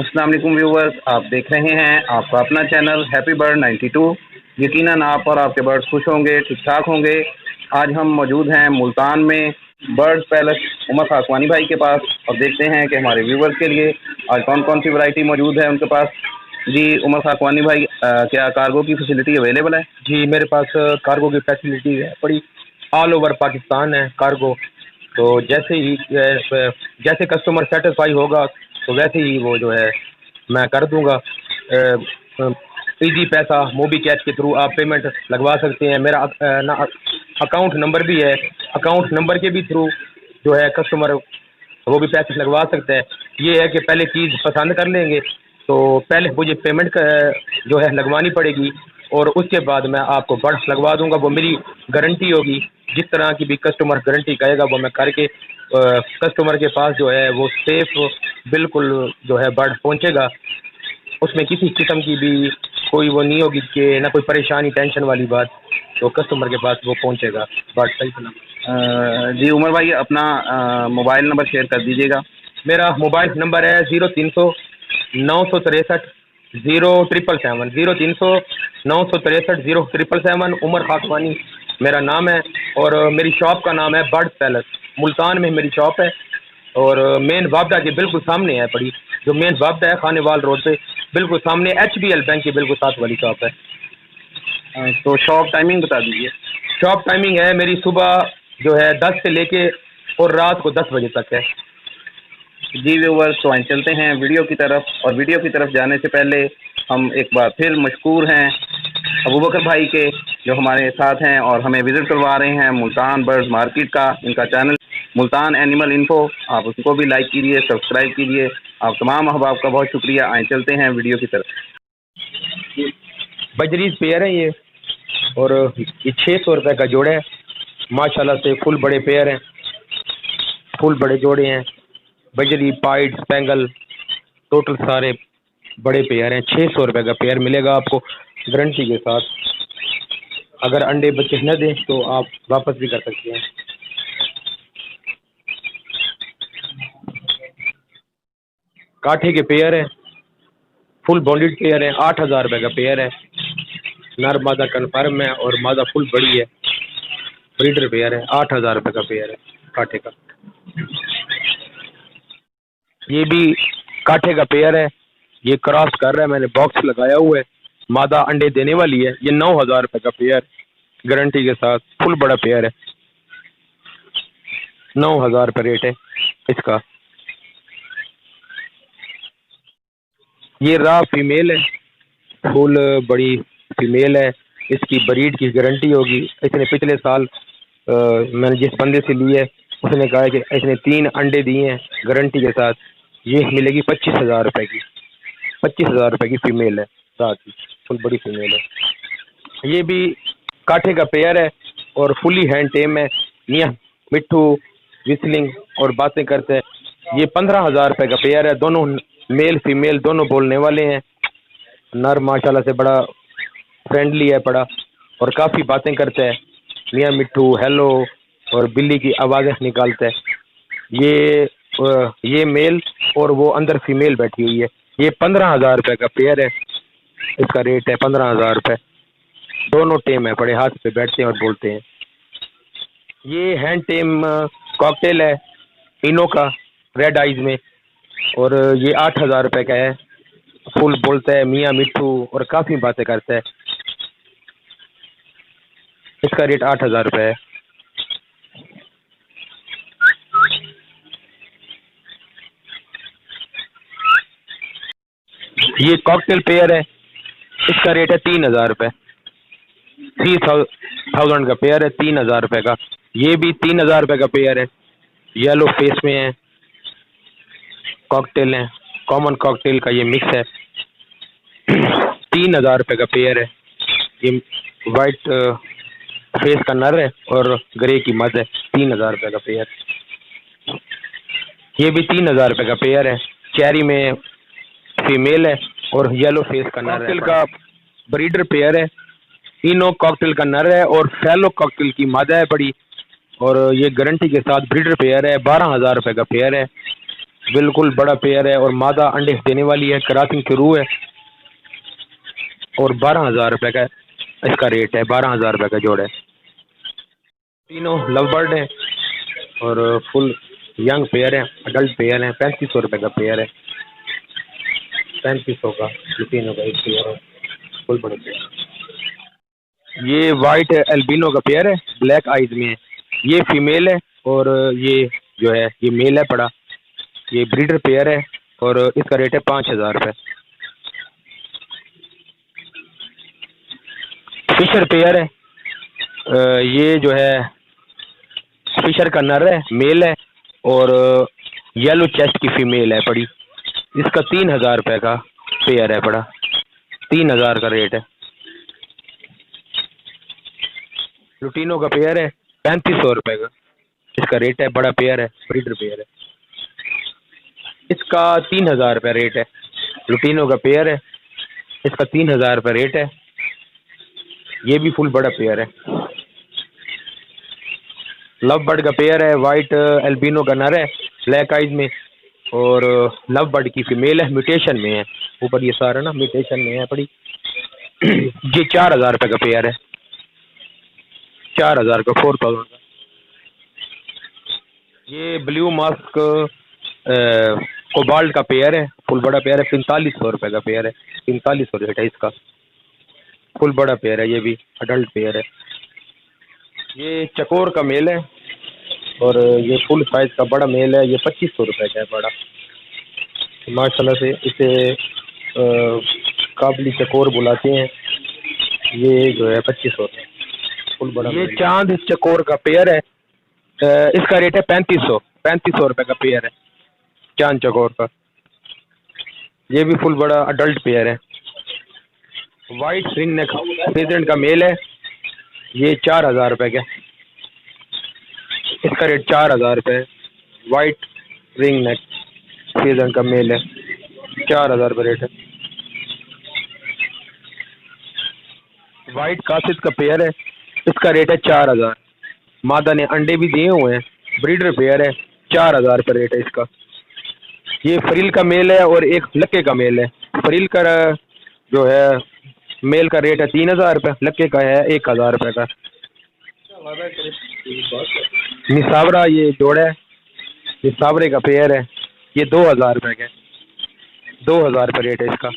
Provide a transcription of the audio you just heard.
अस्सलाम वालेकुम व्यूवर्स, आप देख रहे हैं आपका अपना चैनल हैप्पी बर्ड 92। यकीनन आप और आपके बर्ड्स खुश होंगे, ठीक ठाक होंगे। आज हम मौजूद हैं मुल्तान में बर्ड पैलेस उमर खाकवानी भाई के पास और देखते हैं कि हमारे व्यूवर्स के लिए आज कौन कौन सी वैरायटी मौजूद है उनके पास। जी उमर खाकवानी भाई, क्या कार्गो की फैसिलिटी अवेलेबल है? जी मेरे पास कार्गो की फैसिलिटी है, बड़ी ऑल ओवर पाकिस्तान है कार्गो। तो जैसे कस्टमर सेटिस्फाई होगा तो वैसे ही वो जो है मैं कर दूंगा। इजी पैसा मोबी कैश के थ्रू आप पेमेंट लगवा सकते हैं। मेरा अकाउंट नंबर भी है, अकाउंट नंबर के भी थ्रू जो है कस्टमर वो भी पैसे लगवा सकते हैं। ये है कि पहले चीज़ पसंद कर लेंगे तो पहले मुझे पेमेंट जो है लगवानी पड़ेगी और उसके बाद मैं आपको बर्ड्स लगवा दूंगा। वो मेरी गारंटी होगी, जिस तरह की भी कस्टमर गारंटी कहेगा वो मैं करके कस्टमर के पास जो है वो सेफ बिल्कुल जो है बर्ड पहुंचेगा। उसमें किसी किस्म की भी कोई वो नहीं होगी कि ना कोई परेशानी टेंशन वाली बात, तो कस्टमर के पास वो पहुंचेगा बर्ड सही सलामत। जी उमर भाई, अपना मोबाइल नंबर शेयर कर दीजिएगा। मेरा मोबाइल नंबर है 0300 963 077 उमर खाकवानी मेरा नाम है और मेरी शॉप का नाम है बर्ड पैलेस। मुल्तान में मेरी शॉप है और मेन वापडा के बिल्कुल सामने है। बड़ी जो मेन वापडा है खानेवाल रोड पे बिल्कुल सामने HBL बैंक के बिल्कुल साथ वाली शॉप है। तो शॉप टाइमिंग बता दीजिए। शॉप टाइमिंग है मेरी सुबह जो है 10 से लेके और रात को 10 बजे तक है। जी व्यूवर्स, तो आइए चलते हैं वीडियो की तरफ। और वीडियो की तरफ जाने से पहले हम एक बार फिर मशकूर हैं अबू बकर भाई के, जो हमारे साथ हैं और हमें विज़िट करवा रहे हैं मुल्तान बर्ड्स मार्केट का। इनका चैनल मुल्तान एनिमल इन्फो, आप उसको भी लाइक कीजिए, सब्सक्राइब कीजिए। आप तमाम अहबाब का बहुत शुक्रिया। आए चलते हैं वीडियो की तरफ। बजरीज पेयर है ये और ये 600 रुपये का जोड़ा है। माशाल्लाह से फुल बड़े पेयर हैं, फुल बड़े जोड़े हैं। बजरी पाइट स्पेंगल टोटल सारे बड़े पेयर हैं। 600 रुपये का पेयर मिलेगा आपको गारंटी के साथ। अगर अंडे बच्चे न दें तो आप वापस भी कर सकते हैं। काठे के पेयर है, फुल बॉन्डेड पेयर है। 8000 रुपये का पेयर है। नर मादा कन्फर्म है और मादा फुल बड़ी है। ब्रीडर पेयर है, 8000 रुपये का पेयर है काठे का। ये भी काठे का पेयर है, ये क्रॉस कर रहा है, मैंने बॉक्स लगाया हुआ है। मादा अंडे देने वाली है। ये 9000 रुपये का पेयर गारंटी के साथ, फुल बड़ा पेयर है। 9000 रुपये रेट है इसका। ये रा फीमेल है, फुल बड़ी फीमेल है। इसकी ब्रीड की गारंटी होगी। इसने पिछले साल मैंने जिस बंदे से ली है उसने कहा है कि इसने 3 अंडे दिए हैं गारंटी के साथ। ये मिलेगी 25,000 रुपये की। 25,000 रुपये की फीमेल है, रात की फुल बड़ी फीमेल है। ये भी काठे का पेयर है और फुली हैंड टेम है। मियाँ मिट्ठू विस्लिंग और बातें करते हैं। ये 15,000 रुपये का पेयर है। दोनों मेल फीमेल दोनों बोलने वाले हैं। नर माशाल्लाह से बड़ा फ्रेंडली है बड़ा और काफ़ी बातें करता है। मियाँ मिट्ठू हेलो और बिल्ली की आवाज़ें निकालता है। ये मेल और वो अंदर फीमेल बैठी हुई है। ये 15,000 रुपये का पेयर है। इसका रेट है 15,000 रुपये। दोनों टेम है, बड़े हाथ पे बैठते हैं और बोलते हैं। ये हैंड टेम कॉकटेल है इनो का, रेड आइज में, और ये 8,000 रुपये का है। फुल बोलता है मियाँ मिट्ठू और काफ़ी बातें करता है। इसका रेट 8,000 रुपये है। ये कॉकटेल पेयर है, इसका रेट है 3,000 रुपये। 3,000 का पेयर है, 3,000 रुपये का। ये भी 3,000 रुपये का पेयर है। येलो फेस में है, कॉकटेल है, कॉमन कॉकटेल का ये मिक्स है। 3,000 रुपये का पेयर है। ये वाइट फेस का नर है और ग्रे की मद है। 3,000 रुपये का पेयर। ये भी 3,000 रुपये का पेयर है। चेरी में फीमेल है और येलो फेस का नर है। कॉकटेल का ब्रीडर पेयर है। इनो कॉकटेल का नर है और फैलो कॉकटेल की मादा है बड़ी, और ये गारंटी के साथ ब्रीडर पेयर है। 12,000 रुपये का पेयर है। बिल्कुल बड़ा पेयर है और मादा अंडे देने वाली है, क्रॉसिंग शुरू है और 12,000 रुपये का इसका रेट है। 12,000 रुपये का जोड़ है। तीनों लव बर्ड है और फुल यंग पेयर है, अडल्ट पेयर है। 3500 रुपये का पेयर है। 3500 का ये तीनों का एक पेयर है, फुल बड़े पेयर। ये वाइट एल्बिनो का पेयर है, ब्लैक आइज में है। ये फीमेल है और ये जो है ये मेल है पड़ा। ये ब्रीडर पेयर है और इसका रेट है 5,000 रुपये। फिशर पेयर है, ये जो है फिशर का नर है, मेल है और येलो चेस्ट की फीमेल है पड़ी। इसका 3,000 रुपये का पेयर है पड़ा। 3,000 का रेट है। लुटीनो का पेयर है, 3500 रुपये का इसका रेट है। बड़ा पेयर है, ब्रीडर पेयर है। इसका 3,000 रुपये रेट है। लुटीनो का पेयर है, इसका 3,000 रुपये रेट है। ये भी फुल बड़ा पेयर है। लव बर्ड का पेयर है, वाइट एल्बिनो का नर है, ब्लैक आइज में और लव बर्ड की फीमेल है, म्यूटेशन में है। ऊपर ये सारा ना म्यूटेशन में है पड़ी। ये 4,000 रुपये का पेयर है। 4,000 का, 4,000 का। ये ब्लू मास्क कोबाल्ट का पेयर है, फुल बड़ा पेयर है। 4500 रुपये का पेयर है। 4500 रेट है इसका। फुल बड़ा पेयर है, ये भी अडल्ट पेयर है। ये चकोर का मेल है और ये फुल साइज का बड़ा मेल है। ये 2500 रुपये का है बड़ा। माशाल्लाह से इसे काबली चकोर बुलाते हैं। ये जो है 2500 रुपये फुल बड़ा। ये चांद चकोर का पेयर है, इसका रेट है 3500 रुपये का पेयर है, चांद चकोर का। ये भी फुल बड़ा अडल्ट पेयर है। वाइट रिंग नेक प्रेजेंट का मेल है, ये 4,000 रुपये का। इसका रेट 4,000 रुपये है। वाइट रिंग नेक प्रेजेंट का मेल है, 4,000 रुपये रेट है। वाइट कासिद का पेयर है, इसका रेट है 4,000। मादा ने अंडे भी दिए हुए हैं, ब्रीडर पेयर है। 4,000 रुपये रेट है इसका। ये फ्रिल का मेल है और एक लक्के का मेल है। फ्रिल का जो है मेल का रेट है 3,000 रुपये, लक्के का है 1,000 रुपये का। निसावरा ये जोड़ा है, निसावरे का पेयर है, ये 2,000 रुपये का है। 2,000 रुपये रेट है इसका।